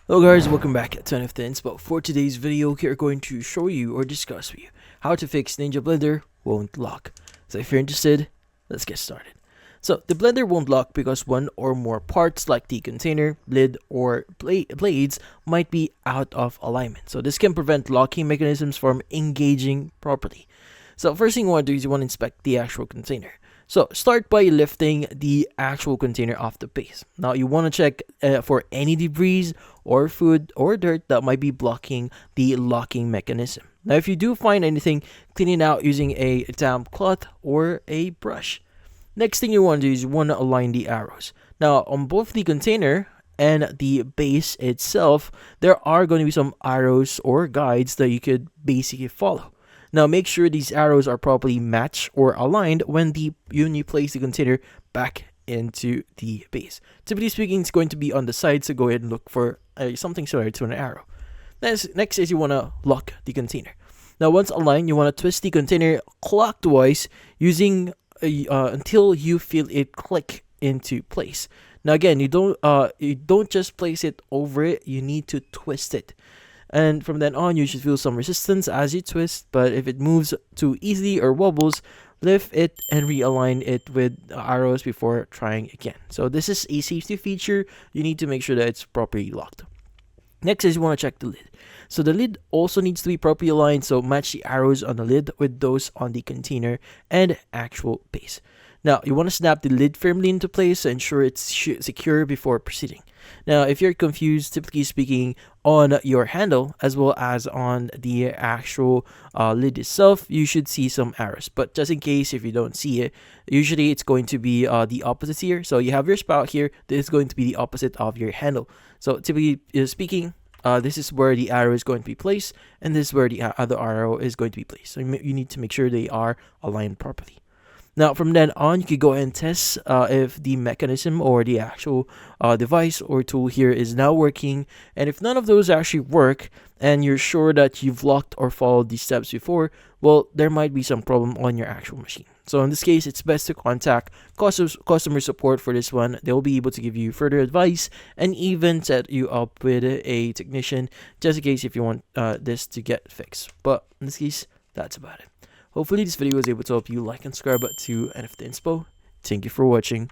Hello guys, welcome back to NFT Inspo. For today's video, we are going to show you or discuss with you how to fix Ninja Blender won't lock. So if you're interested, let's get started. So the blender won't lock because one or more parts like the container, lid, or blades might be out of alignment. So this can prevent locking mechanisms from engaging properly. So first thing you want to do is you want to inspect the actual container. So start by lifting the actual container off the base. Now you want to check for any debris or food or dirt that might be blocking the locking mechanism. Now if you do find anything, clean it out using a damp cloth or a brush. Next thing you want to do is you want to align the arrows. Now on both the container and the base itself, there are going to be some arrows or guides that you could basically follow. Now make sure these arrows are properly matched or aligned when you place the container back into the base. Typically speaking, it's going to be on the side, so go ahead and look for something similar to an arrow. Next is you want to lock the container. Now once aligned, you want to twist the container clockwise using until you feel it click into place. Now again, you don't just place it over it, you need to twist it. And from then on, you should feel some resistance as you twist, but if it moves too easily or wobbles, lift it and realign it with arrows before trying again. So this is a safety feature. You need to make sure that it's properly locked. Next is you want to check the lid. So the lid also needs to be properly aligned, so match the arrows on the lid with those on the container and actual base. Now, you want to snap the lid firmly into place to ensure it's secure before proceeding. Now, if you're confused, typically speaking, on your handle as well as on the actual lid itself, you should see some arrows. But just in case if you don't see it, usually it's going to be the opposite here. So you have your spout here. This is going to be the opposite of your handle. So typically speaking, this is where the arrow is going to be placed, and this is where the other arrow is going to be placed. So you need to make sure they are aligned properly. Now, from then on, you can go ahead and test if the mechanism or the actual device or tool here is now working. And if none of those actually work, and you're sure that you've locked or followed these steps before, well, there might be some problem on your actual machine. So in this case, it's best to contact customer support for this one. They'll be able to give you further advice and even set you up with a technician just in case if you want this to get fixed. But in this case, that's about it. Hopefully this video was able to help you. Like and subscribe to NFT Inspo. Thank you for watching.